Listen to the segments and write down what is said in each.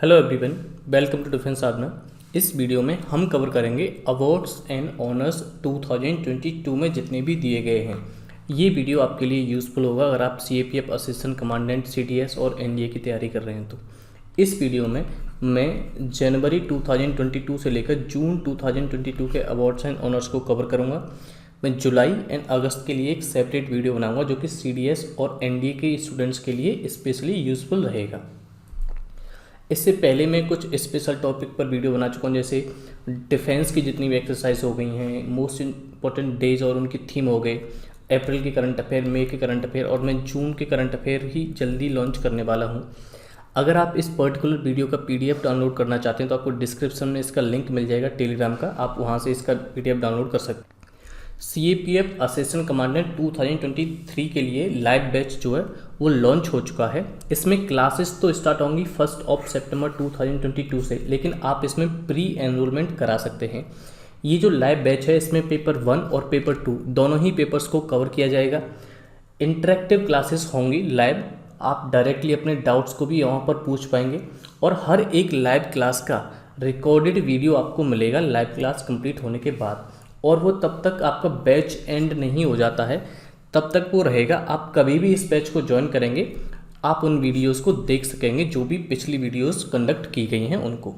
Hello everyone, welcome to defence Sadhana. इस video में हम कवर करेंगे अवार्ड्स एंड ऑनर्स 2022 में जितने भी दिए गए हैं। ये वीडियो आपके लिए यूज़फुल होगा अगर आप सीएपीएफ असिस्टेंट कमांडेंट सीडीएस और एनडीए की तैयारी कर रहे हैं। तो इस वीडियो में मैं जनवरी 2022 से लेकर जून 2022 के अवार्ड्स एंड ऑनर्स को कवर करूँगा। मैं जुलाई एंड अगस्त के लिए एक सेपरेट वीडियो बनाऊँगा जो कि सीडीएस और एनडीए के स्टूडेंट्स के लिए स्पेशली यूज़फुल रहेगा। इससे पहले मैं कुछ स्पेशल टॉपिक पर वीडियो बना चुका हूँ, जैसे डिफेंस की जितनी भी एक्सरसाइज हो गई हैं, मोस्ट इम्पॉर्टेंट डेज और उनकी थीम हो गए, अप्रैल के करंट अफेयर, मई के करंट अफेयर, और मैं जून के करंट अफेयर ही जल्दी लॉन्च करने वाला हूँ। अगर आप इस पर्टिकुलर वीडियो का पीडीएफ डाउनलोड करना चाहते हैं तो आपको डिस्क्रिप्शन में इसका लिंक मिल जाएगा टेलीग्राम का, आप वहाँ से इसका पीडीएफ डाउनलोड कर सकते हैं। सीएपीएफ असिस्टेंट कमांडेंट 2023 के लिए लाइव बैच जो है वो लॉन्च हो चुका है। इसमें क्लासेस तो स्टार्ट होंगी 1 सितंबर 2022 से, लेकिन आप इसमें प्री एनरोलमेंट करा सकते हैं। ये जो लाइव बैच है इसमें पेपर 1 और पेपर 2 दोनों ही पेपर्स को कवर किया जाएगा। इंटरेक्टिव क्लासेस होंगी लाइव, आप डायरेक्टली अपने डाउट्स को भी यहाँ पर पूछ पाएंगे, और हर एक लाइव क्लास का रिकॉर्डेड वीडियो आपको मिलेगा लाइव क्लास कंप्लीट होने के बाद, और वो तब तक आपका बैच एंड नहीं हो जाता है, तब तक वो रहेगा। आप कभी भी इस बैच को ज्वाइन करेंगे आप उन वीडियोस को देख सकेंगे जो भी पिछली वीडियोस कंडक्ट की गई हैं उनको।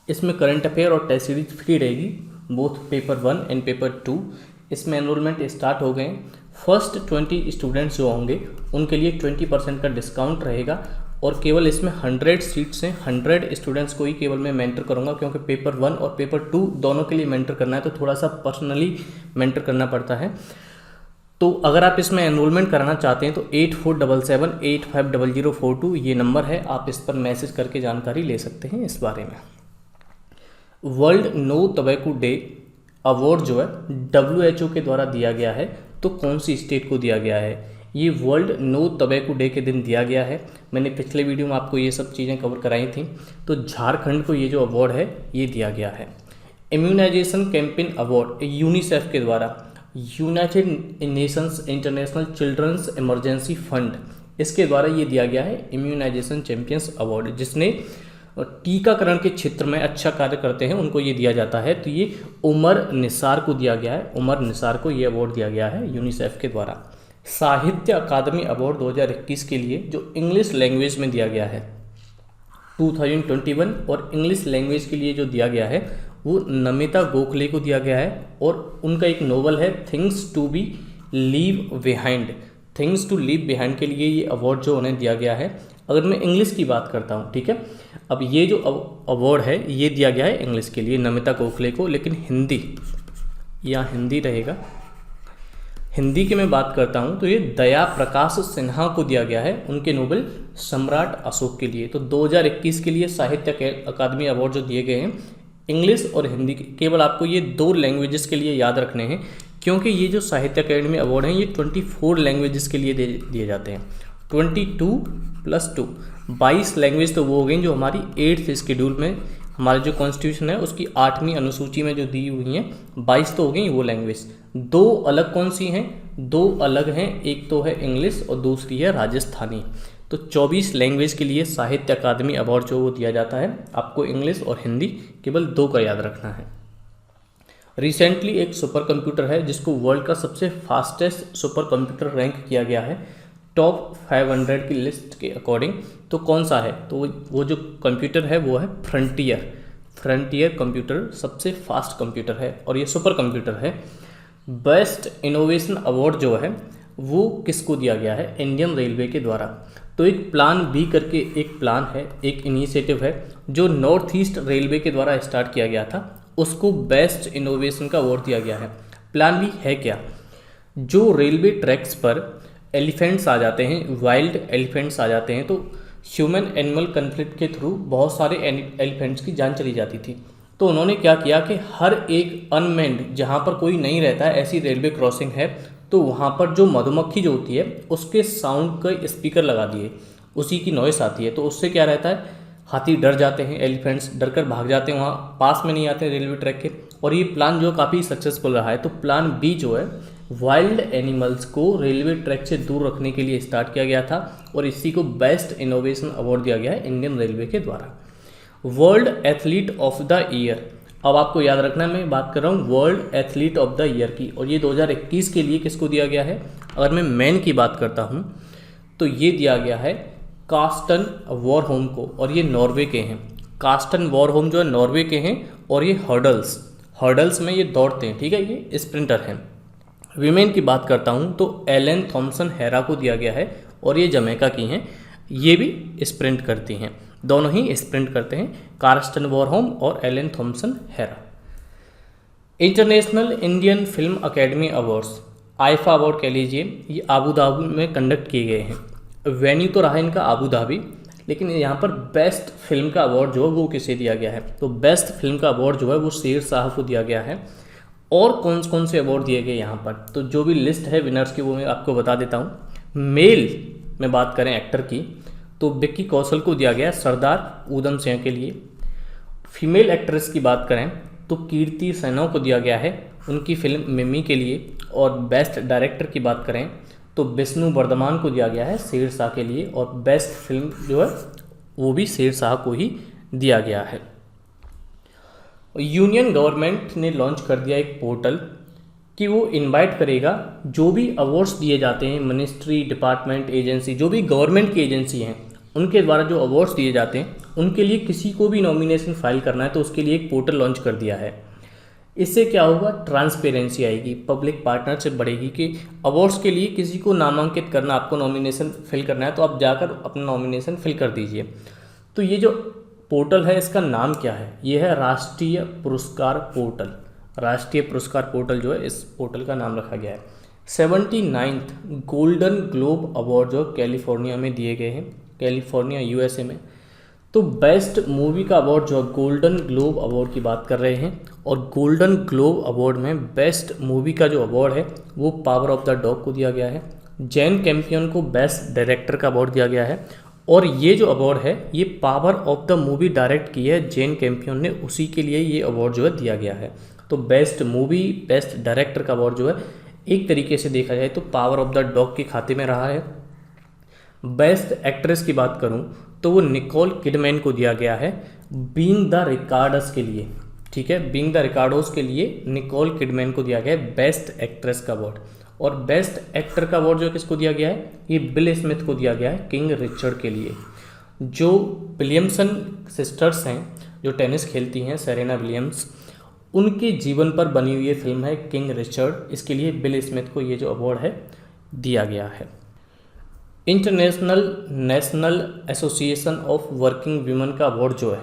इसमें करंट अफेयर और टेस्ट सीरीज फ्री रहेगी, बोथ पेपर 1 एंड पेपर 2। इसमें एनरोलमेंट स्टार्ट हो गए। फर्स्ट 20 स्टूडेंट्स जो होंगे उनके लिए 20% का डिस्काउंट रहेगा, और केवल इसमें 100 सीट्स हैं। 100 स्टूडेंट्स को ही केवल मैं मेंटर करूंगा, क्योंकि पेपर 1 और पेपर 2 दोनों के लिए मेंटर करना है तो थोड़ा सा पर्सनली मेंटर करना पड़ता है। तो अगर आप इसमें एनरोलमेंट कराना चाहते हैं तो 8477850042 ये नंबर है, आप इस पर मैसेज करके जानकारी ले सकते हैं इस बारे में। World No Tobacco Day Award जो है WHO के द्वारा दिया गया है। तो कौन सी स्टेट को दिया गया है? ये वर्ल्ड नो टोबैको डे के दिन दिया गया है। मैंने पिछले वीडियो में आपको ये सब चीज़ें कवर कराई थी। तो झारखंड को ये जो अवार्ड है ये दिया गया है। इम्यूनाइजेशन कैंपेन अवार्ड यूनिसेफ के द्वारा, United Nations International Children's Emergency Fund, इसके द्वारा ये दिया गया है इम्यूनाइजेशन चैंपियंस अवार्ड। जिसने टीकाकरण के क्षेत्र में अच्छा कार्य करते हैं उनको ये दिया जाता है। तो ये उमर निसार को दिया गया है, उमर निसार को ये अवार्ड दिया गया है यूनिसेफ के द्वारा। साहित्य अकादमी अवार्ड 2021 के लिए जो इंग्लिश लैंग्वेज में दिया गया है 2021, और इंग्लिश लैंग्वेज के लिए जो दिया गया है वो नमिता गोखले को दिया गया है, और उनका एक नोवेल है things to be leave behind. Things to leave behind के लिए ये अवार्ड जो उन्हें दिया गया है। अगर मैं इंग्लिश की बात करता हूँ, ठीक है, अब ये जो अवार्ड है ये दिया गया है इंग्लिश के लिए नमिता गोखले को, लेकिन हिंदी, या हिंदी रहेगा, हिंदी की मैं बात करता हूँ तो ये दया प्रकाश सिन्हा को दिया गया है उनके नोबेल सम्राट अशोक के लिए। तो 2021 के लिए साहित्य अकादमी अवार्ड जो दिए गए हैं इंग्लिश और हिंदी, केवल आपको ये 2 लैंग्वेजेस के लिए याद रखने हैं, क्योंकि ये जो साहित्य अकादमी अवार्ड हैं ये 24 लैंग्वेजेस के लिए दिए जाते हैं। 22+2 22 लैंग्वेज तो वो हो गई जो हमारी 8th शेड्यूल में, हमारे जो कॉन्स्टिट्यूशन है उसकी 8वीं अनुसूची में जो दी हुई हैं 22 तो हो गई वो लैंग्वेज। 2 अलग कौन सी हैं? 2 अलग हैं, एक तो है इंग्लिश और दूसरी है राजस्थानी। तो 24 लैंग्वेज के लिए साहित्य अकादमी अवार्ड जो वो दिया जाता है। आपको इंग्लिश और हिंदी केवल 2 का याद रखना है। रिसेंटली एक सुपर कंप्यूटर है जिसको वर्ल्ड का सबसे फास्टेस्ट सुपर कंप्यूटर रैंक किया गया है टॉप 500 की लिस्ट के अकॉर्डिंग। तो कौन सा है? तो वो जो कंप्यूटर है वो है फ्रंटियर कंप्यूटर, सबसे फास्ट कंप्यूटर है और ये सुपर कंप्यूटर है। बेस्ट इनोवेशन अवार्ड जो है वो किसको दिया गया है? इंडियन रेलवे के द्वारा। तो एक प्लान बी करके एक प्लान है, एक इनिशिएटिव है जो नॉर्थ ईस्ट रेलवे के द्वारा स्टार्ट किया गया था, उसको बेस्ट इनोवेशन का अवार्ड दिया गया है। प्लान बी है क्या? जो रेलवे ट्रैक्स पर एलिफेंट्स आ जाते हैं, वाइल्ड एलिफेंट्स आ जाते हैं, तो ह्यूमन एनिमल कन्फ्लिक्ट के थ्रू बहुत सारे एलिफेंट्स की जान चली जाती थी। तो उन्होंने क्या किया कि हर एक अनमेंड, जहाँ पर कोई नहीं रहता है, ऐसी रेलवे क्रॉसिंग है, तो वहाँ पर जो मधुमक्खी जो होती है उसके साउंड के स्पीकर लगा दिए, उसी की नॉइस आती है। तो उससे क्या रहता है, हाथी डर जाते हैं, एलिफेंट्स डर कर भाग जाते हैं, वहाँ पास में नहीं आते रेलवे ट्रैक के। और ये प्लान जो काफ़ी सक्सेसफुल रहा है। तो प्लान बी जो है वाइल्ड एनिमल्स को रेलवे ट्रैक से दूर रखने के लिए स्टार्ट किया गया था, और इसी को बेस्ट इनोवेशन अवार्ड दिया गया है इंडियन रेलवे के द्वारा। World athlete of the year, अब आपको याद रखना है मैं बात कर रहा हूँ world athlete of the year की, और ये 2021 के लिए किसको दिया गया है? अगर मैं मैन की बात करता हूँ तो ये दिया गया है कार्स्टन वॉरहोम को, और ये नॉर्वे के हैं। कार्स्टन वॉरहोम जो है नॉर्वे के हैं, और ये हर्डल्स में ये दौड़ते हैं, ठीक है, ये स्प्रिंटर हैं। वीमेन की बात करता हूँ तो एलेन थॉम्सन हेरा को दिया गया है, और ये जमैका की हैं, ये भी स्प्रिंट करती हैं, दोनों ही स्प्रिंट करते हैं, कार्स्टन वॉरहोम और Elaine Thompson Herah. International Indian Film Academy Awards, IIFA award कह लीजिए, ये आबू धाबी में कंडक्ट किए गए हैं। वेन्यू तो रहा इनका आबू धाबी, लेकिन यहाँ पर बेस्ट फिल्म का अवार्ड जो है वो किसे दिया गया है? तो बेस्ट फिल्म का अवार्ड जो है वो शेर शाह को दिया गया है। और कौन से अवार्ड दिए गए यहाँ पर, तो जो भी लिस्ट है विनर्स की वो मैं आपको बता देता हूँ। मेल में बात करें एक्टर की तो विक्की कौशल को दिया गया सरदार ऊधम सिंह के लिए। फीमेल एक्ट्रेस की बात करें तो कीर्ति सेनों को दिया गया है उनकी फिल्म मिमी के लिए। और बेस्ट डायरेक्टर की बात करें तो विष्णु वर्धमान को दिया गया है शेर शाह के लिए, और बेस्ट फिल्म जो है वो भी शेर शाह को ही दिया गया है। यूनियन गवर्नमेंट ने लॉन्च कर दिया एक पोर्टल कि वो इनवाइट करेगा जो भी अवार्ड्स दिए जाते हैं, मिनिस्ट्री, डिपार्टमेंट, एजेंसी, जो भी गवर्नमेंट की एजेंसी हैं उनके द्वारा जो अवार्ड्स दिए जाते हैं उनके लिए किसी को भी नॉमिनेशन फाइल करना है तो उसके लिए एक पोर्टल लॉन्च कर दिया है। इससे क्या होगा? ट्रांसपेरेंसी आएगी, पब्लिक पार्टनरशिप बढ़ेगी कि अवार्ड्स के लिए किसी को नामांकित करना, आपको नॉमिनेशन फिल करना है तो आप जाकर अपना नॉमिनेशन फिल कर दीजिए। तो ये जो पोर्टल है इसका नाम क्या है? ये है राष्ट्रीय पुरस्कार पोर्टल। राष्ट्रीय पुरस्कार पोर्टल जो है इस पोर्टल का नाम रखा गया है। 79th गोल्डन ग्लोब अवार्ड जो कैलिफोर्निया में दिए गए हैं, कैलिफोर्निया यूएसए में। तो बेस्ट मूवी का अवार्ड जो है गोल्डन ग्लोब अवार्ड की बात कर रहे हैं, और गोल्डन ग्लोब अवार्ड में बेस्ट मूवी का जो अवार्ड है वो पावर ऑफ द डॉग को दिया गया है। जैन कैंपियन को बेस्ट डायरेक्टर का अवार्ड दिया गया है, और ये जो अवार्ड है ये power of the movie direct की है जैन कैंपियन ने, उसी के लिए ये अवार्ड जो है दिया गया है। तो बेस्ट मूवी, बेस्ट डायरेक्टर का अवार्ड जो है एक तरीके से देखा जाए तो पावर ऑफ द डॉग के खाते में रहा है। बेस्ट एक्ट्रेस की बात करूं तो वो निकोल किडमैन को दिया गया है बीइंग द रिकार्डस के लिए, ठीक है, बीइंग द रिकार्डोस के लिए निकोल किडमैन को दिया गया है बेस्ट एक्ट्रेस का अवार्ड। और बेस्ट एक्टर का अवार्ड जो किसको दिया गया है? ये बिल स्मिथ को दिया गया है किंग रिचर्ड के लिए। जो विलियमसन सिस्टर्स हैं जो टेनिस खेलती हैं, सेरेना विलियम्स, उनके जीवन पर बनी हुई ये फिल्म है किंग रिचर्ड, इसके लिए बिल स्मिथ को ये जो अवार्ड है दिया गया है। International national association of working women का अवार्ड जो है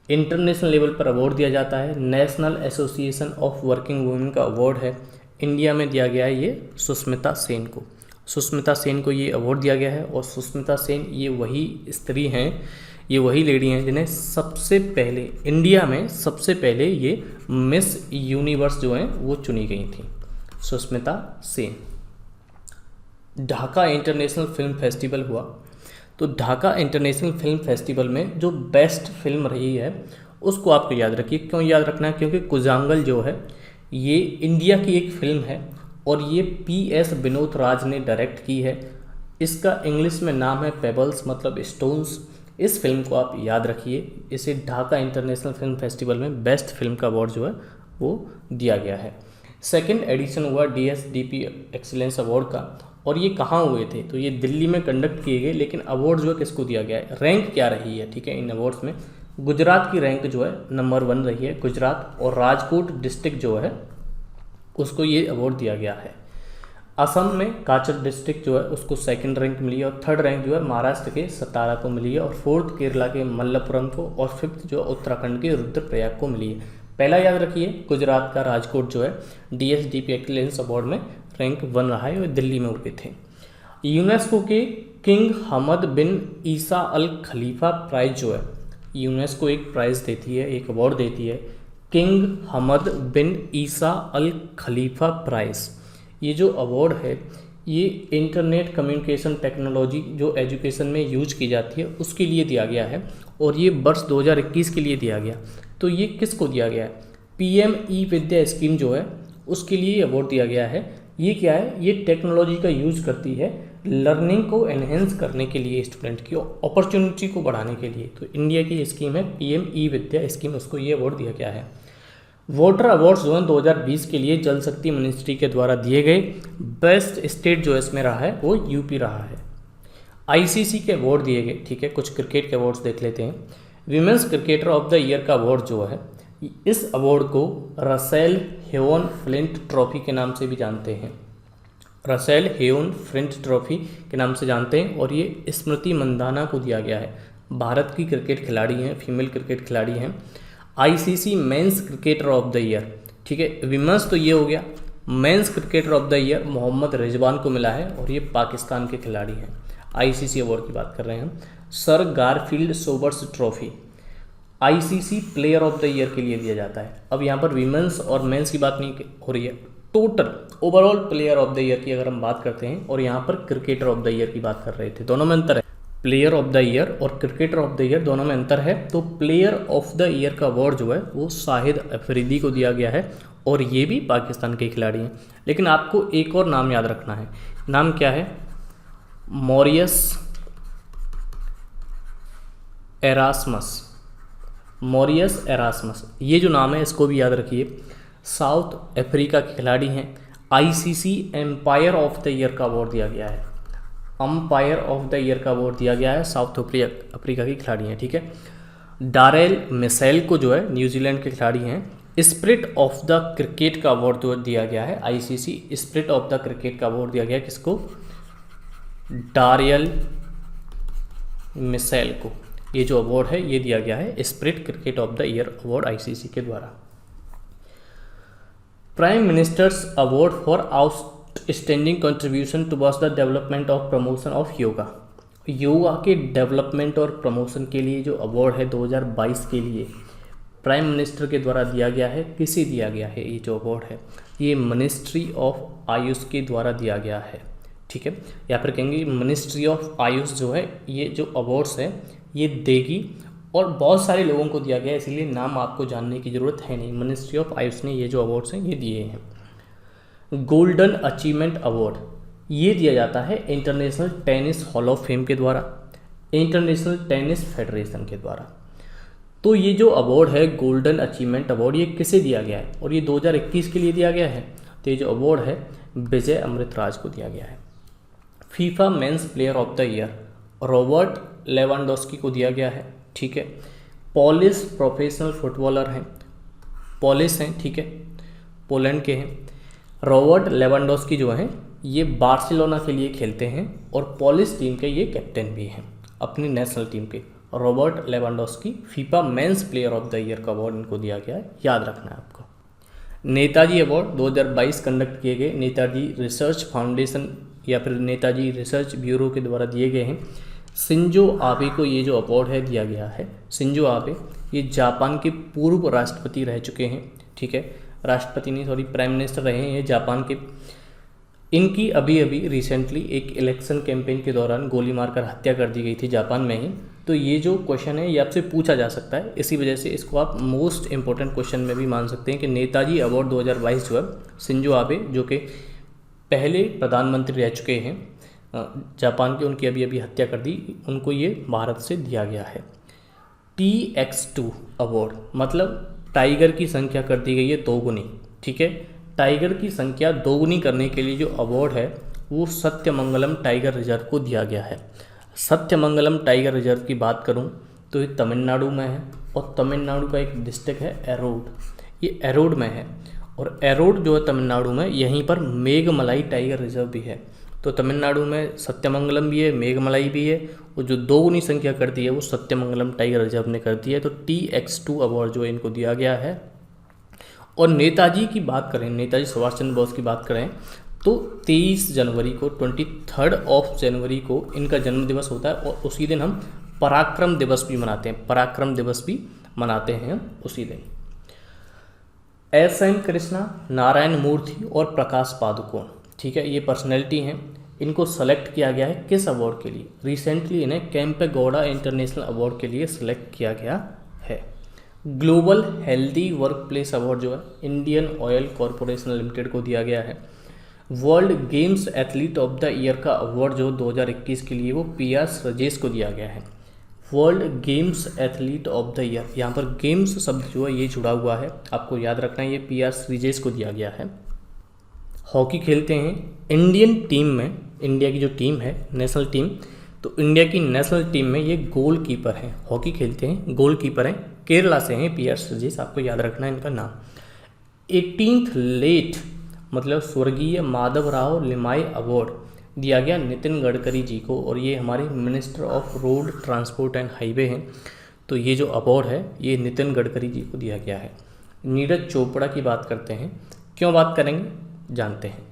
इंटरनेशनल लेवल पर अवार्ड दिया जाता है। National association of working women का अवार्ड है, इंडिया में दिया गया है ये सुष्मिता सेन को। सुष्मिता सेन को ये अवार्ड दिया गया है, और सुष्मिता सेन ये वही स्त्री हैं, ये वही लेडी हैं जिन्हें सबसे पहले इंडिया में सबसे पहले ये मिस यूनिवर्स जो हैं वो चुनी गई थी, Sushmita Sen. Dhaka international film festival हुआ, तो ढाका इंटरनेशनल फिल्म फेस्टिवल में जो बेस्ट फिल्म रही है उसको आपको याद रखिए। क्यों याद रखना है? क्योंकि कुजांगल जो है ये इंडिया की एक फिल्म है, और ये PS विनोद राज ने डायरेक्ट की है। इसका इंग्लिश में नाम है पेबल्स, मतलब स्टोन्स। इस फिल्म को आप याद रखिए, इसे ढाका इंटरनेशनल फिल्म फेस्टिवल में बेस्ट फिल्म का अवार्ड जो है वो दिया गया है। सेकेंड एडिशन हुआ DSDP एक्सीलेंस अवार्ड का, और ये कहाँ हुए थे? तो ये दिल्ली में कंडक्ट किए गए, लेकिन अवार्ड जो है किसको दिया गया है, रैंक क्या रही है, ठीक है, इन अवार्ड्स में गुजरात की रैंक जो है नंबर 1 रही है, गुजरात, और राजकोट डिस्ट्रिक्ट जो है उसको ये अवार्ड दिया गया है। असम में काचर डिस्ट्रिक्ट जो है उसको सेकंड रैंक मिली है, और थर्ड रैंक जो है महाराष्ट्र के सतारा को मिली है, और फोर्थ केरला के मल्लपुरम को, और फिफ्थ जो उत्तराखंड के रुद्रप्रयाग को मिली है। पहला याद रखिए गुजरात का राजकोट जो है DSDP एक्सीलेंस अवार्ड में रैंक 1 रहा है, और दिल्ली में हुए थे। यूनेस्को के किंग हमद बिन ईसा अल खलीफा प्राइज जो है, यूनेस्को एक प्राइज़ देती है, एक अवार्ड देती है, किंग हमद बिन ईसा अल खलीफा प्राइज़। ये जो अवार्ड है ये इंटरनेट कम्युनिकेशन टेक्नोलॉजी जो एजुकेशन में यूज की जाती है उसके लिए दिया गया है, और ये वर्ष 2021 के लिए दिया गया। तो ये किसको दिया गया है? PM ई विद्या स्कीम जो है उसके लिए अवार्ड दिया गया है। ये क्या है? ये टेक्नोलॉजी का यूज करती है लर्निंग को एनहेंस करने के लिए, स्टूडेंट की अपॉर्चुनिटी को बढ़ाने के लिए, तो इंडिया की स्कीम है पीएम ई विद्या स्कीम, उसको ये अवार्ड दिया गया है। वाटर अवार्ड्स जो हैं 2020 के लिए जल शक्ति मिनिस्ट्री के द्वारा दिए गए। बेस्ट स्टेट जो इसमें रहा है वो यूपी रहा है। आईसीसी के अवार्ड दिए गए, ठीक है। कुछ क्रिकेट के अवार्ड्स देख लेते हैं। Women's cricketer of the year का अवार्ड जो है, इस अवार्ड को रसेल हेवन फ्लिंट ट्रॉफी के नाम से भी जानते हैं। रसेल हेवन फ्लिंट ट्रॉफी के नाम से जानते हैं, और ये स्मृति मंदाना को दिया गया है। भारत की क्रिकेट खिलाड़ी हैं, फीमेल क्रिकेट खिलाड़ी हैं। ICC men's cricketer of the year, ठीक है। विमेंस तो ये हो गया। Men's cricketer of the year Mohammad Rizwan को मिला है, और ये पाकिस्तान के खिलाड़ी हैं। आईसीसी अवार्ड की बात कर रहे हैं हम। Sir Garfield Sobers trophy ICC player of the year के लिए दिया जाता है। अब यहाँ पर विमेंस और मेंस की बात नहीं हो रही है, total overall player of the year की अगर हम बात करते हैं, और यहाँ पर क्रिकेटर ऑफ द ईयर की बात कर रहे थे, दोनों में अंतर है। प्लेयर ऑफ द ईयर और क्रिकेटर ऑफ द ईयर दोनों में अंतर है। तो प्लेयर ऑफ द ईयर का अवार्ड जो है वो शाहिद अफरीदी को दिया गया है, और ये भी पाकिस्तान के खिलाड़ी हैं। लेकिन आपको एक और नाम याद रखना है। नाम क्या है? मॉरियस एरास्मस। मॉरियस एरास्मस, ये जो नाम है इसको भी याद रखिए। साउथ अफ्रीका के खिलाड़ी हैं। ICC umpire of the year का अवार्ड दिया गया है। अंपायर ऑफ द ईयर का अवार्ड दिया गया है, साउथ अफ्रीका के खिलाड़ी हैं, ठीक है। डारेल मिसेल को जो है न्यूजीलैंड के खिलाड़ी हैं। स्पिरिट ऑफ द क्रिकेट का अवार्ड जो दिया गया है, ICC spirit of the cricket का अवार्ड दिया गया है किसको? डारेल मिसेल को। ये जो अवार्ड है ये दिया गया है spirit cricket of the year award ICC के द्वारा। Prime ministers award for outstanding contribution towards the development of promotion of yoga. Yoga के डेवलपमेंट और प्रमोशन के लिए जो अवार्ड है 2022 के लिए प्राइम मिनिस्टर के द्वारा दिया गया है। किसे दिया गया है ये जो अवार्ड है? ये मिनिस्ट्री ऑफ आयुष के द्वारा दिया गया है, ठीक है। या फिर कहेंगे मिनिस्ट्री ऑफ आयुष जो है ये जो अवार्ड्स है ये देगी, और बहुत सारे लोगों को दिया गया है, इसलिए नाम आपको जानने की ज़रूरत है नहीं। मिनिस्ट्री ऑफ आयुष ने ये जो अवार्ड्स हैं ये दिए हैं। गोल्डन अचीवमेंट अवार्ड ये दिया जाता है international tennis hall of fame के द्वारा, इंटरनेशनल टेनिस फेडरेशन के द्वारा। तो ये जो अवार्ड है गोल्डन अचीवमेंट अवार्ड ये किसे दिया गया है? और ये 2021 के लिए दिया गया है। तो ये जो अवार्ड है विजय अमृतराज को दिया गया है। FIFA men's player of the year Robert Lewandowski को दिया गया है, ठीक है। पोलिश प्रोफेशनल फुटबॉलर हैं, पोलिश हैं, ठीक है, पोलैंड के हैं। रॉबर्ट लेवांडोस्की जो हैं ये बार्सिलोना के लिए खेलते हैं, और पोलिश टीम के ये कैप्टन भी हैं अपनी नेशनल टीम के। Robert Lewandowski FIFA men's player of the year का अवार्ड इनको दिया गया है, याद रखना है आपको। नेताजी अवार्ड 2022 कंडक्ट किए गए नेताजी रिसर्च फाउंडेशन या फिर नेताजी रिसर्च ब्यूरो के द्वारा दिए गए हैं। शिंजो आबे को ये जो अवार्ड है दिया गया है। शिंजो आबे ये जापान के पूर्व राष्ट्रपति रह चुके हैं, ठीक है। राष्ट्रपति नहीं, सॉरी, प्राइम मिनिस्टर रहे हैं ये जापान के। इनकी अभी अभी रिसेंटली एक इलेक्शन कैंपेन के दौरान गोली मारकर हत्या कर दी गई थी जापान में ही। तो ये जो क्वेश्चन है ये आपसे पूछा जा सकता है, इसी वजह से इसको आप मोस्ट इंपॉर्टेंट क्वेश्चन में भी मान सकते हैं कि नेताजी अवार्ड 2022 जो है शिंजो आबे जो कि पहले प्रधानमंत्री रह चुके हैं जापान के, उनकी अभी अभी हत्या कर दी, उनको ये भारत से दिया गया है। TX2 अवार्ड मतलब टाइगर की संख्या कर दी गई है 2 गुनी, ठीक है। टाइगर की संख्या 2 गुनी करने के लिए जो अवार्ड है वो सत्यमंगलम टाइगर रिजर्व को दिया गया है। सत्यमंगलम टाइगर रिजर्व की बात करूं तो ये तमिलनाडु में है, और तमिलनाडु का एक डिस्ट्रिक्ट है एरोड, ये एरोड में है। और एरोड जो है तमिलनाडु में, यहीं पर मेघमलाई टाइगर रिजर्व भी है। तो तमिलनाडु में सत्यमंगलम भी है, मेघमलाई भी है, और जो 2 गुनी संख्या कर दी है वो सत्यमंगलम टाइगर रिजर्व ने कर दी है। तो TX2 अवार्ड जो है इनको दिया गया है। और नेताजी की बात करें, नेताजी सुभाष चंद्र बोस की बात करें तो 23 जनवरी को 23 जनवरी को इनका जन्म दिवस होता है, और उसी दिन हम पराक्रम दिवस भी मनाते हैं, पराक्रम दिवस भी मनाते हैं उसी दिन। SM कृष्णा, नारायण मूर्ति और प्रकाश पादुकोण, ठीक है, ये पर्सनैलिटी हैं। इनको सेलेक्ट किया गया है किस अवार्ड के लिए? रिसेंटली इन्हें कैंपेगौड़ा इंटरनेशनल अवार्ड के लिए सिलेक्ट किया गया है। Global healthy work place award जो है इंडियन ऑयल कॉरपोरेशन लिमिटेड को दिया गया है। World games athlete of the year का अवार्ड जो 2021 के लिए वो PR राजेश को दिया गया है। World games athlete of the year, यहाँ पर गेम्स शब्द जो है ये जुड़ा हुआ है, आपको याद रखना है, ये PR राजेश को दिया गया है। हॉकी खेलते हैं इंडियन टीम में, इंडिया की जो टीम है नेशनल टीम, तो इंडिया की नेशनल टीम में ये गोल कीपर हैं, हॉकी खेलते हैं, गोल कीपर हैं, केरला से हैं PR राजेश, आपको याद रखना है इनका नाम। 18th लेट मतलब स्वर्गीय माधवराव लिमाई अवार्ड दिया गया नितिन गडकरी जी को, और ये हमारे minister of road transport and highway हैं, तो ये जो अवार्ड है ये नितिन गडकरी जी को दिया गया है। नीरज चोपड़ा की बात करते हैं, क्यों बात करेंगे जानते हैं।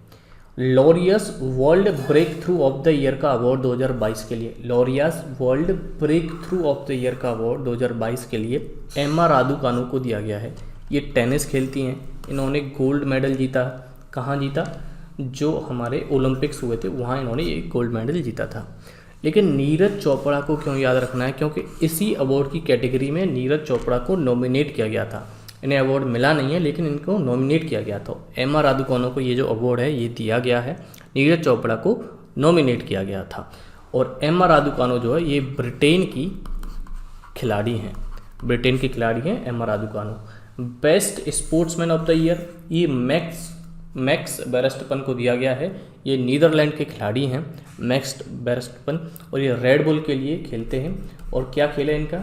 Laureus world breakthrough of the year का अवार्ड 2022 के लिए, Laureus world breakthrough of the year का अवार्ड 2022 के लिए एम्मा रादुकानु को दिया गया है। ये टेनिस खेलती हैं, इन्होंने गोल्ड मेडल जीता, कहाँ जीता, जो हमारे ओलंपिक्स हुए थे वहाँ इन्होंने ये गोल्ड मेडल जीता था। लेकिन नीरज चोपड़ा को क्यों याद रखना है, क्योंकि इसी अवार्ड की कैटेगरी में नीरज चोपड़ा को नॉमिनेट किया गया था, इन्हें अवार्ड मिला नहीं है लेकिन इनको नॉमिनेट किया गया था। एम्मा रादुकानु को ये जो अवार्ड है ये दिया गया है, नीरज चोपड़ा को नॉमिनेट किया गया था। और एम्मा रादुकानु जो है ये ब्रिटेन की खिलाड़ी हैं, ब्रिटेन की खिलाड़ी हैं Emma Raducanu. Best sportsman of the year ये मैक्स वेरस्टपन को दिया गया है, ये नीदरलैंड के खिलाड़ी हैं मैक्स वेरस्टपन, और ये रेड बुल के लिए खेलते हैं। और क्या खेल है इनका,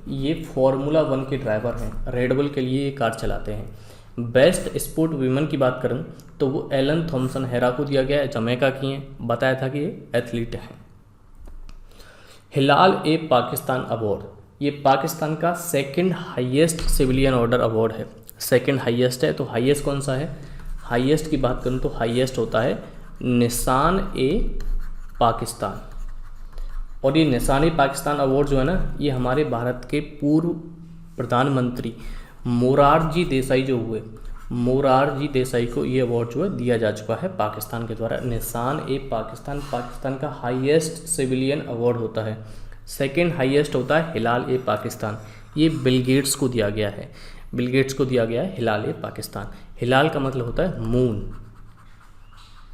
ये फार्मूला 1 के ड्राइवर हैं, रेड बुल के लिए ये कार चलाते हैं। बेस्ट स्पोर्ट वीमेन की बात करूं तो वो एलन थॉम्सन हेरा को दिया गया है, जमैका की हैं, बताया था कि ये एथलीट हैं। हिलाल ए पाकिस्तान अवार्ड, ये पाकिस्तान का second highest civilian order award है, सेकंड हाईएस्ट है। तो हाईएस्ट कौन सा है, हाईएस्ट की बात करूं तो हाईएस्ट होता है निशान ए पाकिस्तान। और ये निशान ए पाकिस्तान अवार्ड जो है ना, ये हमारे भारत के पूर्व प्रधानमंत्री मोरारजी देसाई जो हुए, मोरारजी देसाई को ये अवार्ड जो है दिया जा चुका है पाकिस्तान के द्वारा। निशान ए पाकिस्तान पाकिस्तान का हाईएस्ट सिविलियन अवार्ड होता है, सेकंड हाईएस्ट होता है हिलाल ए पाकिस्तान, ये बिल गेट्स को दिया गया है, बिल गेट्स को दिया गया है हिलाल ए पाकिस्तान। हिलाल का मतलब होता है मून,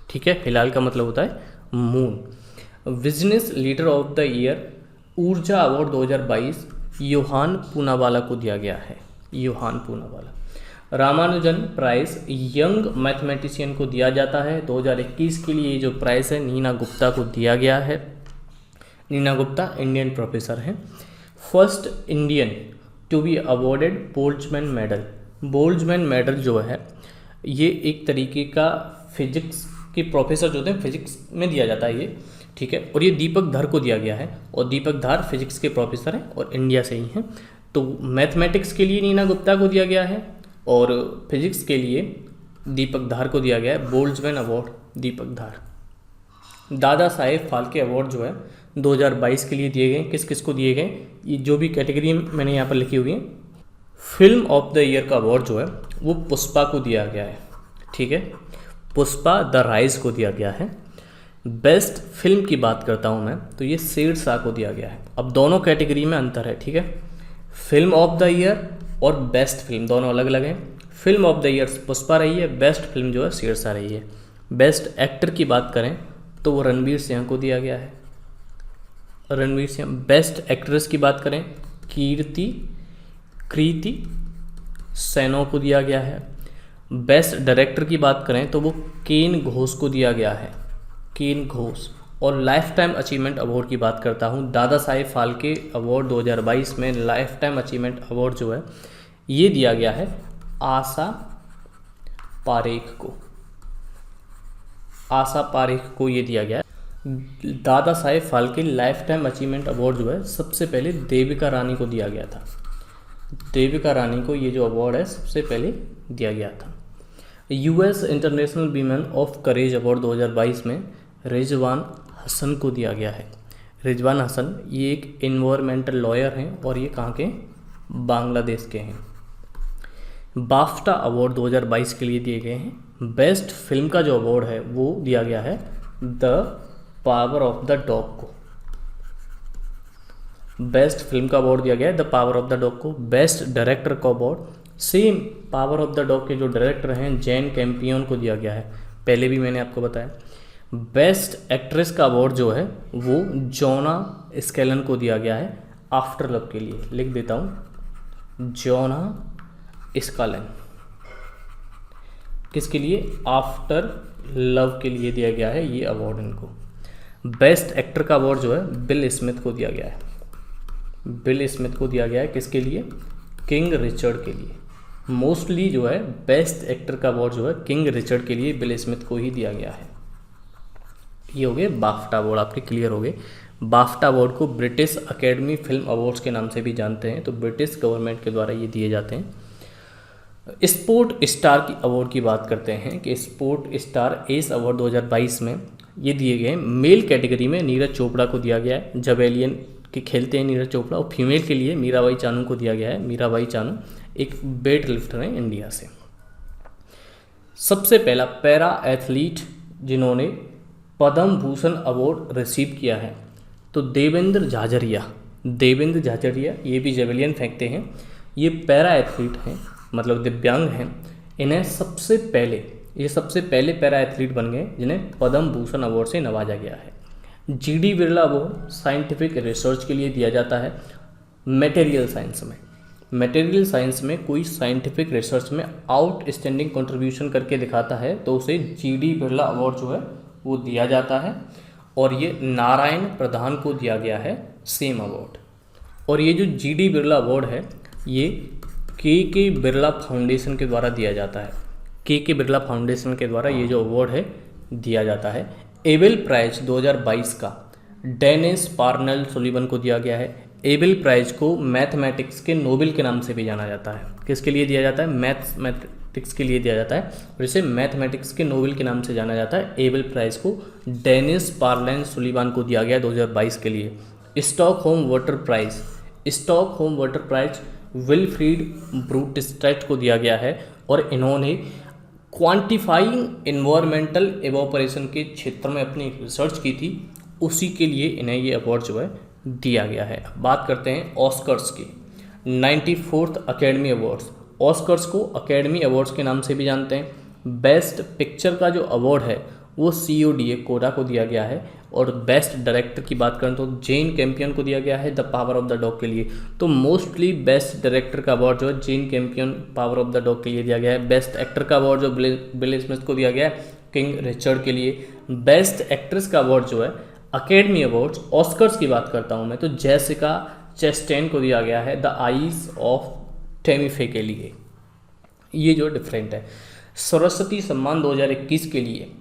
ठीक है, हिलाल का मतलब होता है moon. Business leader of the year ऊर्जा अवार्ड 2022 योहान पूनावाला को दिया गया है, Yohan Poonawalla. Ramanujan prize young mathematician को दिया जाता है 2021 के लिए, जो प्राइज है नीना गुप्ता को दिया गया है। नीना गुप्ता इंडियन प्रोफेसर हैं। First Indian to be awarded Boltzmann medal, Boltzmann medal जो है ये एक तरीके का फिजिक्स के प्रोफेसर जो होते हैं फिजिक्स में दिया जाता है ये, ठीक है, और ये दीपक धर को दिया गया है, और दीपक धर फिजिक्स के प्रोफेसर हैं और इंडिया से ही हैं। तो मैथमेटिक्स के लिए नीना गुप्ता को दिया गया है और फिजिक्स के लिए दीपक धार को दिया गया है बोल्ट्जमैन अवार्ड, दीपक धार। दादा साहेब फाल्के अवार्ड जो है 2022 के लिए दिए गए, किस किस को दिए गए, ये जो भी कैटेगरी मैंने यहाँ पर लिखी हुई है। फिल्म ऑफ द ईयर का अवार्ड जो है वो पुष्पा को दिया गया है, ठीक है, पुष्पा द राइज को दिया गया है। बेस्ट फिल्म की बात करता हूँ मैं तो ये शेरशाह को दिया गया है। अब दोनों कैटेगरी में अंतर है, ठीक है, फिल्म ऑफ द ईयर और बेस्ट फिल्म दोनों अलग अलग हैं। Film of the year Pushpa रही है, बेस्ट फिल्म जो है शेरशाह रही है। बेस्ट एक्टर की बात करें तो वो रणवीर सिंह को दिया गया है, रणवीर सिंह। बेस्ट एक्ट्रेस की बात करें कृति सेनों को दिया गया है। बेस्ट डायरेक्टर की बात करें तो वो केन घोष को दिया गया है, केन घोष। और लाइफ टाइम अचीवमेंट अवार्ड की बात करता हूँ, दादा साहेब फाल्के अवार्ड 2022 में लाइफ टाइम अचीवमेंट अवार्ड जो है ये दिया गया है आशा पारेख को, आशा पारेख को ये दिया गया है। Dada Saheb Phalke lifetime achievement award जो है सबसे पहले देविका रानी को दिया गया था, देविका रानी को ये जो अवार्ड है सबसे पहले दिया गया था। US international women of courage award 2022 में रिजवान हसन को दिया गया है। रिजवान हसन ये एक इन्वायरमेंटल लॉयर हैं और ये कहाँ के, बांग्लादेश के हैं। बाफ्टा अवार्ड 2022 के लिए दिए गए हैं। बेस्ट फिल्म का जो अवार्ड है वो दिया गया है the power of the dog को, बेस्ट फिल्म का अवार्ड दिया गया है the power of the dog को। बेस्ट डायरेक्टर का award same power of the dog के जो डायरेक्टर हैं जैन कैंपियन को दिया गया है। पहले भी मैंने आपको बताया। बेस्ट एक्ट्रेस का अवार्ड जो है वो जोना स्केलन को दिया गया है आफ्टर लव के लिए। लिख देता हूँ, जोना स्केलन किसके लिए? आफ्टर लव के लिए दिया गया है ये अवार्ड इनको। बेस्ट एक्टर का अवार्ड जो है बिल स्मिथ को दिया गया है। बिल स्मिथ को दिया गया है किसके लिए? किंग रिचर्ड के लिए। मोस्टली जो है बेस्ट एक्टर का अवार्ड जो है किंग रिचर्ड के लिए बिल स्मिथ को ही दिया गया है। ये हो गए बाफ्टा अवार्ड, आपके क्लियर हो गए। बाफ्टा अवार्ड को ब्रिटिश अकेडमी फिल्म अवार्ड्स के नाम से भी जानते हैं, तो ब्रिटिश गवर्नमेंट के द्वारा ये दिए जाते हैं। स्पोर्ट स्टार की अवार्ड की बात करते हैं कि स्पोर्ट स्टार एस अवार्ड 2022 में ये दिए गए। मेल कैटेगरी में नीरज चोपड़ा को दिया गया है, जवेलियन के खेलते हैं नीरज चोपड़ा। और फीमेल के लिए मीराबाई चानू को दिया गया है। मीराबाई चानू एक वेट लिफ्टर हैं इंडिया से। सबसे पहला पैरा एथलीट जिन्होंने पद्म भूषण अवार्ड रिसीव किया है तो देवेंद्र झाझरिया। देवेंद्र झाझरिया ये भी जेवलियन फेंकते हैं। ये पैरा एथलीट हैं, मतलब दिव्यांग हैं। इन्हें सबसे पहले पैरा एथलीट बन गए जिन्हें पद्म भूषण अवार्ड से नवाजा गया है। GD Birla award scientific research के लिए दिया जाता है मटेरियल साइंस में। मटेरियल साइंस में कोई साइंटिफिक रिसर्च में आउटस्टैंडिंग कंट्रीब्यूशन करके दिखाता है तो उसे जीडी बिरला अवार्ड जो है वो दिया जाता है। और ये नारायण प्रधान को दिया गया है सेम अवार्ड। और ये जो जीडी बिरला अवार्ड है ये के बिरला फाउंडेशन के द्वारा दिया जाता है। के बिरला फाउंडेशन के द्वारा ये जो अवार्ड है दिया जाता है। एबेल प्राइज 2022 का डेनिस पार्नेल सुलिवन को दिया गया है। एबेल प्राइज को मैथमेटिक्स के नोबेल के नाम से भी जाना जाता है। किसके लिए दिया जाता है? मैथमेटिक्स के लिए दिया जाता है और इसे मैथमेटिक्स के नोबेल के नाम से जाना जाता है। एबेल प्राइज को डेनिस पार्नेल सुलिवन को दिया गया 2022 के लिए। स्टॉकहोम वाटर प्राइज विल्फ्रीड ब्रूटस्ट्रैट को दिया गया है और इन्होंने क्वांटिफाइंग इन्वायरमेंटल एवोपरेशन के क्षेत्र में अपनी रिसर्च की थी, उसी के लिए इन्हें ये अवार्ड जो है दिया गया है। बात करते हैं ऑस्कर्स की। 94th academy awards. ऑस्कर्स को अकेडमी अवार्ड्स के नाम से भी जानते हैं। बेस्ट पिक्चर का जो अवार्ड है वो CODA कोडा को दिया गया है। और बेस्ट डायरेक्टर की बात करें तो जेन कैंपियन को दिया गया है the power of the dog के लिए। तो मोस्टली बेस्ट डायरेक्टर का अवार्ड जो है Jane Campion power of the dog के लिए दिया गया है। बेस्ट एक्टर का अवार्ड जो बिल स्मिथ को दिया गया है किंग रिचर्ड के लिए। बेस्ट एक्ट्रेस का अवार्ड जो है अकेडमी अवार्ड्स ऑस्कर्स की बात करता हूँ मैं तो जेसिका चेस्टेन को दिया गया है द आईज ऑफ टेमीफे के लिए। ये जो डिफरेंट है। सरस्वती सम्मान 2021 के लिए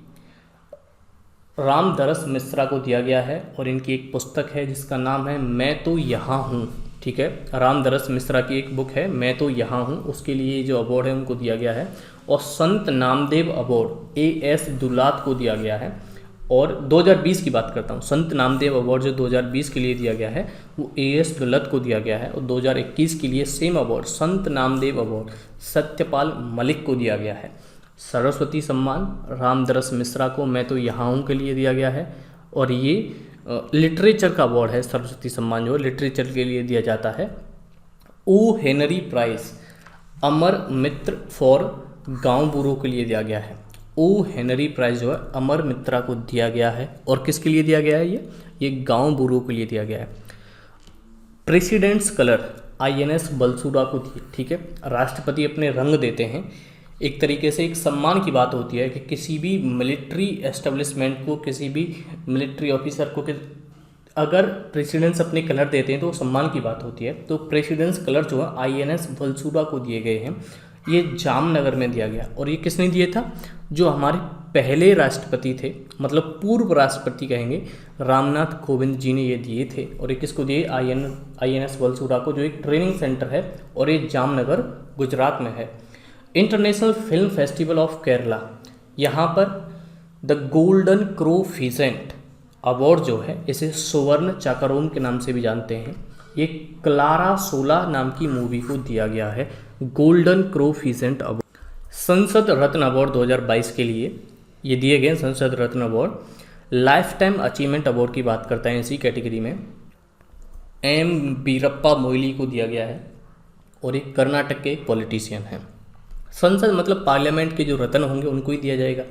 रामदरस मिश्रा को दिया गया है और इनकी एक पुस्तक है जिसका नाम है मैं तो यहाँ हूँ। ठीक है, रामदरस मिश्रा की एक बुक है मैं तो यहाँ हूँ, उसके लिए जो अवार्ड है उनको दिया गया है। और संत नामदेव अवार्ड AS दुलात को दिया गया है। और 2020 की बात करता हूँ, संत नामदेव अवार्ड जो 2020 के लिए दिया गया है वो AS दुलत को दिया गया है। और 2021 के लिए सेम अवार्ड संत नामदेव अवार्ड सत्यपाल मलिक को दिया गया है। सरस्वती सम्मान रामदरस मिश्रा को मैं तो यहाँ हूँ के लिए दिया गया है। और ये लिटरेचर का अवार्ड है। सरस्वती सम्मान जो लिटरेचर के लिए दिया जाता है। O Henry prize Amar Mitra for गांव बूढ़ों के लिए दिया गया है। ओ हेनरी प्राइज जो है अमर मित्रा को दिया गया है। और किसके लिए दिया गया है? ये गांव बूढ़ों के लिए दिया गया है। प्रेसिडेंट्स कलर INS बलसूरा को दिए। ठीक है, राष्ट्रपति अपने रंग देते हैं। एक तरीके से एक सम्मान की बात होती है कि किसी भी मिलिट्री एस्टेब्लिशमेंट को, किसी भी मिलिट्री ऑफिसर को अगर प्रेसिडेंट्स अपने कलर देते हैं तो सम्मान की बात होती है। तो प्रेसिडेंट्स कलर जो है INS बलसूरा को दिए गए हैं। ये जामनगर में दिया गया। और ये किसने दिए था? जो हमारे पहले राष्ट्रपति थे, मतलब पूर्व राष्ट्रपति कहेंगे, रामनाथ कोविंद जी ने ये दिए थे। और ये किसको दिए? INS बलसूरा को, जो एक ट्रेनिंग सेंटर है और ये जामनगर गुजरात में है। International film festival of Kerala, यहाँ पर द गोल्डन क्रो फीसेंट अवार्ड जो है इसे सुवर्ण चाकरोम के नाम से भी जानते हैं। ये क्लारा सोला नाम की मूवी को दिया गया है गोल्डन क्रो फीसेंट अवार्ड। संसद रत्न अवार्ड 2022 के लिए ये दिए गए Sansad Ratna award. Lifetime achievement award की बात करते हैं इसी कैटेगरी में M वीरप्पा मोइली को दिया गया है और एक कर्नाटक के एक पॉलिटिशियन हैं। संसद मतलब पार्लियामेंट के जो रत्न होंगे उनको ही दिया जाएगा।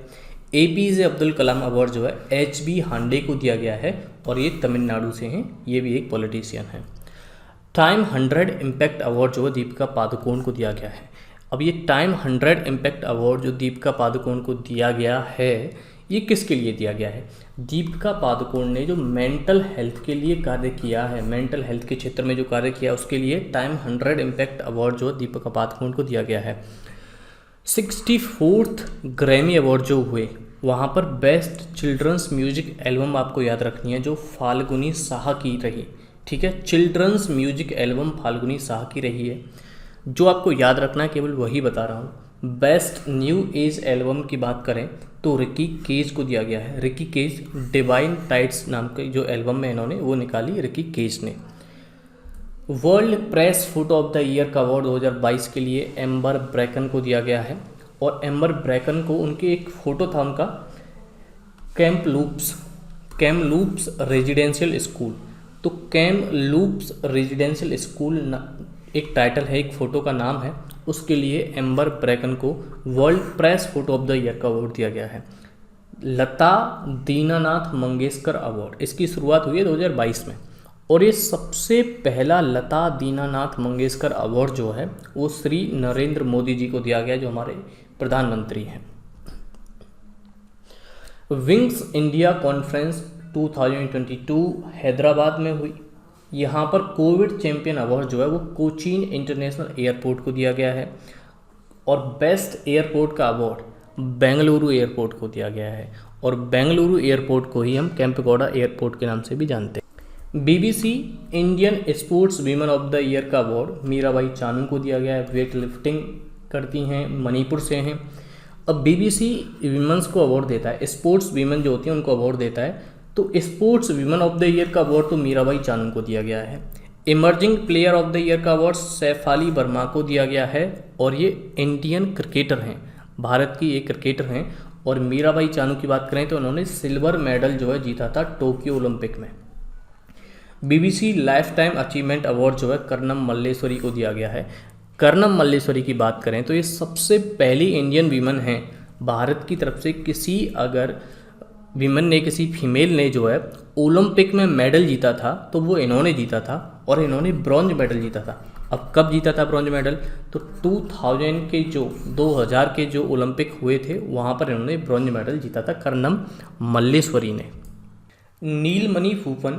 APJ अब्दुल कलाम अवार्ड जो है HB हांडे को दिया गया है और ये तमिलनाडु से हैं, ये भी एक पॉलिटिशियन है। टाइम 100 इम्पैक्ट अवार्ड जो है दीपिका पादुकोण को दिया गया है। अब ये टाइम 100 इम्पैक्ट अवार्ड जो दीपिका पादुकोण को दिया गया है, ये किसके लिए दिया गया है? दीपिका पादुकोण ने जो मेंटल हेल्थ के लिए कार्य किया है, मेंटल हेल्थ के क्षेत्र में जो कार्य किया है, उसके लिए टाइम 100 इम्पैक्ट अवार्ड जो दीपिका पादुकोण को दिया गया है। 64th ग्रैमी अवार्ड जो हुए, वहाँ पर बेस्ट चिल्ड्रंस म्यूजिक एल्बम आपको याद रखनी है, जो फाल्गुनी साह की रही। ठीक है, children's music album Falguni Shah की रही है। जो आपको याद रखना है केवल वही बता रहा हूँ। बेस्ट न्यू एज एल्बम की बात करें तो रिकी केज को दिया गया है। रिकी केज डिवाइन टाइड्स नाम के जो एल्बम में इन्होंने वो निकाली, रिकी केज ने। World press foot of the year का अवार्ड 2022 के लिए एम्बर ब्रैकन को दिया गया है। और एम्बर ब्रैकन को उनके एक फ़ोटो था उनका कैमलूप्स रेजिडेंशियल स्कूल। तो कैमलूप्स रेजिडेंशियल स्कूल एक टाइटल है, एक फ़ोटो का नाम है, उसके लिए एम्बर ब्रैकन को world press photo of the year का अवार्ड दिया गया है। लता दीनानाथ मंगेशकर अवार्ड, इसकी शुरुआत हुई है 2022 में और ये सबसे पहला लता दीनानाथ मंगेशकर अवार्ड जो है वो श्री नरेंद्र मोदी जी को दिया गया, जो हमारे प्रधानमंत्री हैं। विंग्स इंडिया कॉन्फ्रेंस 2022 हैदराबाद में हुई। यहाँ पर कोविड चैंपियन अवार्ड जो है वो कोचीन इंटरनेशनल एयरपोर्ट को दिया गया है और बेस्ट एयरपोर्ट का अवार्ड बेंगलुरु एयरपोर्ट को दिया गया है। और बेंगलुरु एयरपोर्ट को ही हम केम्पेगौड़ा एयरपोर्ट के नाम से भी जानते हैं। BBC Indian sports women of the year का अवार्ड मीराबाई चानू को दिया गया है। वेट लिफ्टिंग करती हैं, मणिपुर से हैं। अब BBC वीमेंस को अवार्ड देता है, स्पोर्ट्स वीमेन जो होती हैं उनको अवार्ड देता है, तो sports women of the year का अवार्ड तो मीराबाई चानू को दिया गया है। Emerging player of the year का अवार्ड सैफाली वर्मा को दिया गया है और ये इंडियन क्रिकेटर हैं, भारत की एक क्रिकेटर हैं। और मीराबाई चानू की बात करें तो उन्होंने सिल्वर मेडल जो है जीता था टोक्यो ओलंपिक में। BBC life time achievement award जो है कर्नम मल्लेश्वरी को दिया गया है। कर्नम मल्लेश्वरी की बात करें तो ये सबसे पहली इंडियन वीमन हैं भारत की तरफ से, किसी अगर वीमेन ने, किसी फीमेल ने जो है ओलंपिक में मेडल जीता था तो वो इन्होंने जीता था और इन्होंने ब्रॉन्ज मेडल जीता था। अब कब जीता था ब्रॉन्ज मेडल? तो 2000 के जो ओलंपिक हुए थे वहाँ पर इन्होंने ब्रॉन्ज मेडल जीता था कर्नम मल्लेश्वरी ने। नीलमणि फूफन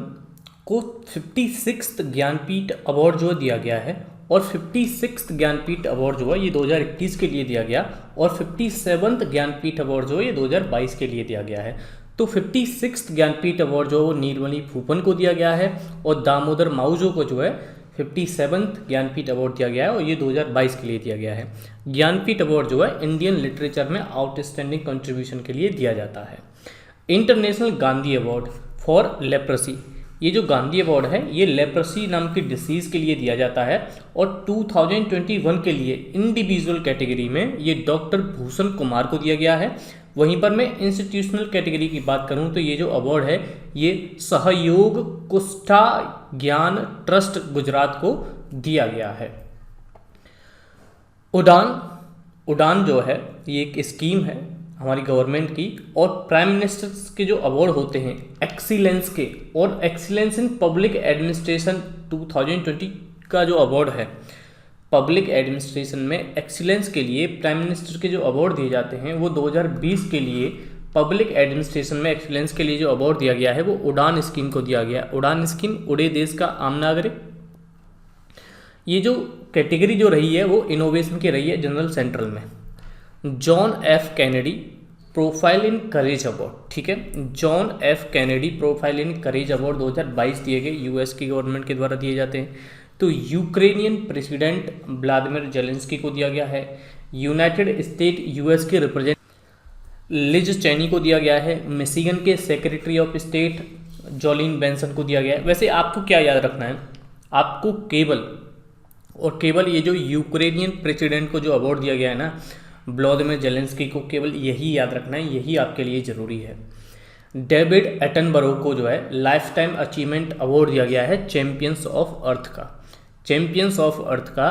को 56th ज्ञानपीठ अवार्ड जो दिया गया है और 56th ज्ञानपीठ अवार्ड जो है ये 2021 के लिए दिया गया और 57th ज्ञानपीठ अवार्ड जो है ये 2022 के लिए दिया गया है। तो 56th ज्ञानपीठ अवार्ड जो है वो नीलमणि फूफन को दिया गया है और दामोदर माउजो को जो है 57th ज्ञानपीठ अवार्ड दिया गया है और ये 2022 के लिए दिया गया है। ज्ञानपीठ अवार्ड जो है इंडियन लिटरेचर में आउटस्टैंडिंग कंट्रीब्यूशन के लिए दिया जाता है। International Gandhi award for leprosy, ये जो गांधी अवार्ड है ये लेप्रेसी नाम की डिसीज़ के लिए दिया जाता है और 2021 के लिए इंडिविजुअल कैटेगरी में ये डॉक्टर भूषण कुमार को दिया गया है। वहीं पर मैं इंस्टीट्यूशनल कैटेगरी की बात करूं तो ये जो अवार्ड है ये सहयोग कुष्ठा ज्ञान ट्रस्ट गुजरात को दिया गया है। उड़ान जो है ये एक स्कीम है हमारी गवर्नमेंट की और प्राइम मिनिस्टर्स के जो अवार्ड होते हैं एक्सीलेंस के, और एक्सीलेंस इन पब्लिक एडमिनिस्ट्रेशन 2020 का जो अवार्ड है पब्लिक एडमिनिस्ट्रेशन में एक्सीलेंस के लिए प्राइम मिनिस्टर के जो अवार्ड दिए जाते हैं वो 2020 के लिए पब्लिक एडमिनिस्ट्रेशन में एक्सीलेंस के लिए जो अवार्ड दिया गया है वो उड़ान स्कीम को दिया गया। उड़ान स्कीम उड़े देश का आम नागरिक, ये जो कैटेगरी जो रही है वो इनोवेशन की रही है जनरल सेंट्रल में। John F Kennedy profile in courage award, ठीक है, John F Kennedy profile in courage award 2022 दिए गए, यूएस की गवर्नमेंट के द्वारा दिए जाते हैं। तो यूक्रेनियन प्रेसिडेंट व्लादिमीर जेलेंस्की को दिया गया है। यूनाइटेड स्टेट यूएस के रिप्रेजेंटेटिव लिज चैनी को दिया गया है। मिशिगन के secretary of state Jolin Benson को दिया गया है। वैसे आपको क्या याद रखना है, आपको केवल ये जो यूक्रेनियन प्रेसिडेंट को जो अवार्ड दिया गया है ना व्लादिमीर जेलेंस्की को, केवल यही याद रखना है, यही आपके लिए ज़रूरी है। डेविड एटनबरो को जो है लाइफ टाइम अचीवमेंट अवार्ड दिया गया है चैंपियंस ऑफ अर्थ का। चैंपियंस ऑफ अर्थ का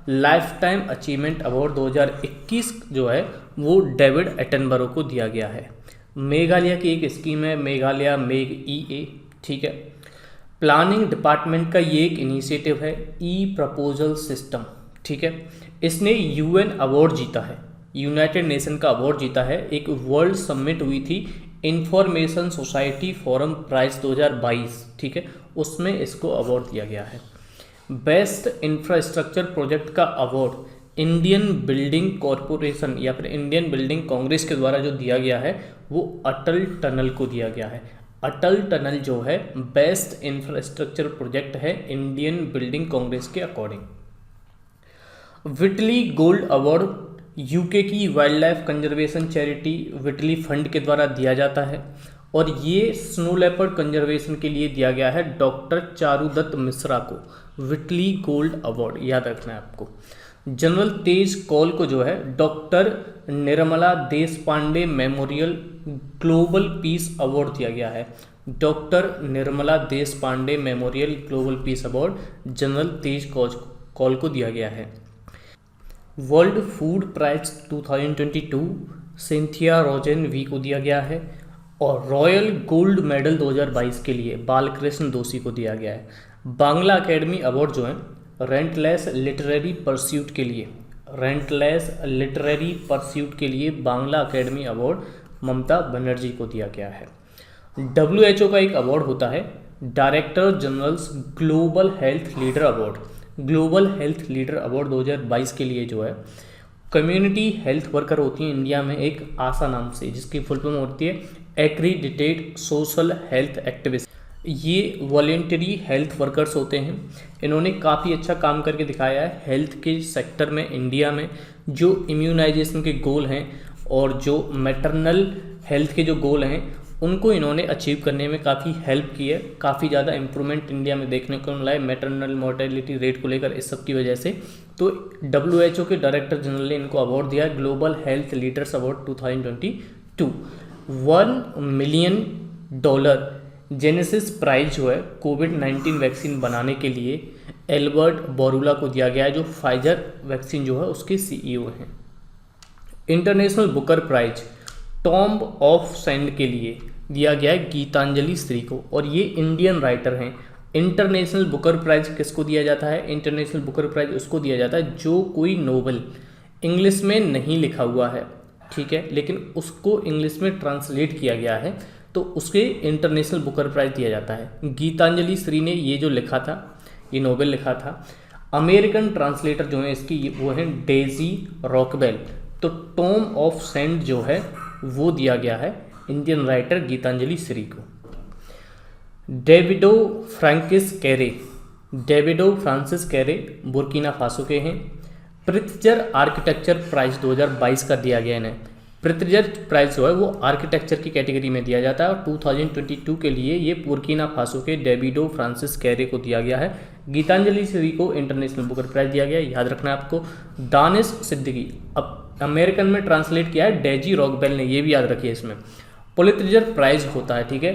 लाइफ टाइम अचीवमेंट अवार्ड 2021 जो है वो डेविड एटनबरो को दिया गया है। मेघालय की एक स्कीम है मेघालय मेघ EA, ठीक है। प्लानिंग डिपार्टमेंट का ये एक इनिशिएटिव है प्रपोजल सिस्टम, ठीक है। इसने UN अवार्ड जीता है, यूनाइटेड नेशन का अवार्ड जीता है। एक वर्ल्ड समिट हुई थी इंफॉर्मेशन सोसाइटी फोरम प्राइज 2022, ठीक है, उसमें इसको अवार्ड दिया गया है। बेस्ट इंफ्रास्ट्रक्चर प्रोजेक्ट का अवार्ड इंडियन बिल्डिंग कॉरपोरेशन या फिर इंडियन बिल्डिंग कांग्रेस के द्वारा जो दिया गया है वो अटल टनल को दिया गया है। अटल टनल जो है बेस्ट इंफ्रास्ट्रक्चर प्रोजेक्ट है इंडियन बिल्डिंग कांग्रेस के according. Whitley gold award UK की wildlife conservation charity Whitley fund के द्वारा दिया जाता है और ये स्नो लेपर्ड कंजर्वेशन के लिए दिया गया है डॉक्टर चारुदत्त मिश्रा को विटली गोल्ड अवार्ड, याद रखना है आपको। जनरल तेज कौल को जो है doctor Nirmala Deshpande memorial global peace award दिया गया है। Doctor Nirmala Deshpande memorial global peace award general Tej Kaul को दिया गया है। World food prize 2022 Cynthia Rosenzweig को दिया गया है और रॉयल गोल्ड मेडल 2022 के लिए बालकृष्ण दोषी को दिया गया है। बांग्ला अकेडमी अवार्ड जो है रेंटलेस लिटरेरी परस्यूट के लिए, रेंटलेस लिटरेरी परस्यूट के लिए बांग्ला अकेडमी अवार्ड ममता बनर्जी को दिया गया है। WHO का एक अवार्ड होता है director generals global health leader award, global health leader award 2022 के लिए जो है कम्युनिटी हेल्थ वर्कर होती है इंडिया में एक आशा नाम से, जिसकी फुल फॉर्म होती है एक्रीडिटेड सोशल हेल्थ एक्टिविस्ट। ये वॉलेंटरी हेल्थ वर्कर्स होते हैं। इन्होंने काफ़ी अच्छा काम करके दिखाया है हेल्थ के सेक्टर में इंडिया में। जो इम्यूनाइजेशन के गोल हैं और जो मैटरनल हेल्थ के जो गोल हैं उनको इन्होंने अचीव करने में काफ़ी हेल्प की है। काफ़ी ज़्यादा इम्प्रूवमेंट इंडिया में देखने को मिला है मैटरनल मोर्टेलिटी रेट को लेकर, इस सब की वजह से। तो WHO के डायरेक्टर जनरल ने इनको अवार्ड दिया global health leaders award 2022। $1 million Genesis prize जो है कोविड-19 वैक्सीन बनाने के लिए एल्बर्ट बोरूला को दिया गया है, जो फाइजर वैक्सीन जो है उसके CEO हैं। International Booker prize tomb of sand के लिए दिया गया है गीतांजलि श्री को और ये इंडियन राइटर हैं। इंटरनेशनल बुकर प्राइज किसको दिया जाता है? इंटरनेशनल बुकर प्राइज उसको दिया जाता है जो कोई नोवेल इंग्लिश में नहीं लिखा हुआ है, ठीक है, लेकिन उसको इंग्लिश में ट्रांसलेट किया गया है तो उसके इंटरनेशनल बुकर प्राइज दिया जाता है। गीतांजलि श्री ने ये जो लिखा था, ये नोवेल लिखा था। अमेरिकन ट्रांसलेटर जो है इसकी वो है डेजी रॉकवेल। तो टॉम ऑफ सैंड जो है वो दिया गया है इंडियन राइटर गीतांजलि श्री को। डेविडो फ्रांसिस कैरे बुर्किना फासो के हैं। प्रित्जर आर्किटेक्चर प्राइज 2022 का दिया गया इन्हें। प्रित्जर प्राइज जो है वो आर्किटेक्चर की कैटेगरी में दिया जाता है और 2022 के लिए ये बुर्किना फासो के डेविडो फ्रांसिस कैरे को दिया गया है। गीतांजलि श्री को इंटरनेशनल बुकर प्राइज दिया गया है, याद रखना है आपको। दानिश सिद्दीकी, अब अमेरिकन में ट्रांसलेट किया है डेजी रॉकवेल ने, ये भी याद रखिए इसमें। पुलित्जर प्राइज होता है, ठीक है,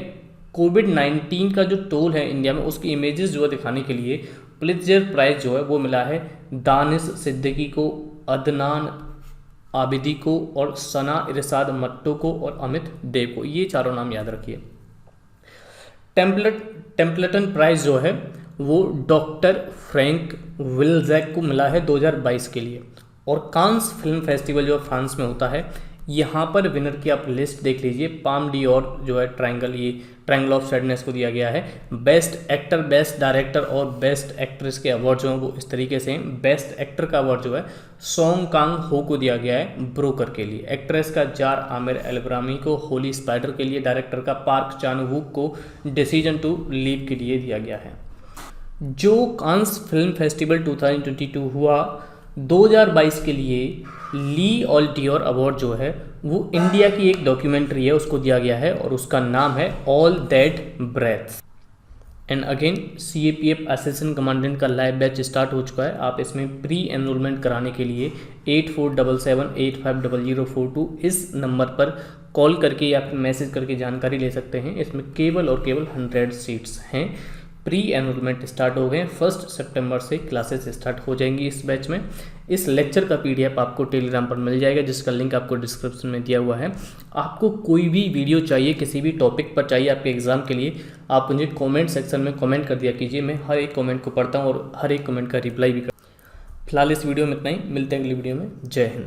कोविड-19 का जो टोल है इंडिया में उसकी इमेजेस जो है दिखाने के लिए पुलित्जर प्राइज जो है वो मिला है दानिश सिद्दीकी को, अदनान आबिदी को और सना इरशाद मट्टो को और अमित देव को। ये चारों नाम याद रखिए। टेम्पलेटन प्राइज जो है वो डॉक्टर फ्रैंक विल्जैक को मिला है 2022 के लिए। और कांस फिल्म फेस्टिवल जो फ्रांस में होता है, यहाँ पर विनर की आप लिस्ट देख लीजिए। पाम डियोर जो है ट्रायंगल, ये ट्रायंगल ऑफ सैडनेस को दिया गया है। बेस्ट एक्टर, बेस्ट डायरेक्टर और बेस्ट एक्ट्रेस के अवार्ड जो हैं वो इस तरीके से हैं। बेस्ट एक्टर का अवार्ड जो है सोंग कांग हो को दिया गया है ब्रोकर के लिए। एक्ट्रेस का जार आमिर एल-ब्रामी को होली स्पाइडर के लिए। डायरेक्टर का पार्क चान-वूक को डिसीजन टू लीव के लिए दिया गया है। जो कांस फिल्म फेस्टिवल 2022 हुआ 2022 के लिए ली ऑल्टियोर अवार्ड जो है वो इंडिया की एक डॉक्यूमेंट्री है उसको दिया गया है और उसका नाम है all that breaths. And again CAPF assistant commandant का लाइव बैच स्टार्ट हो चुका है। आप इसमें प्री एनरोलमेंट कराने के लिए 8477850042 इस नंबर पर कॉल करके या फिर मैसेज करके जानकारी ले सकते हैं। इसमें केवल और केवल 100 सीट्स हैं। प्री एनरोलमेंट स्टार्ट हो गए। 1 सितंबर से क्लासेस स्टार्ट हो जाएंगी इस बैच में। इस लेक्चर का PDF आपको टेलीग्राम पर मिल जाएगा, जिसका लिंक आपको डिस्क्रिप्शन में दिया हुआ है। आपको कोई भी वीडियो चाहिए, किसी भी टॉपिक पर चाहिए आपके एग्जाम के लिए, आप मुझे कमेंट सेक्शन में कमेंट कर दिया कीजिए। मैं हर एक कमेंट को पढ़ता हूँ और हर एक कमेंट का रिप्लाई भी करता हूँ। फिलहाल इस वीडियो में इतना ही, मिलते हैं अगली वीडियो में। जय हिंद।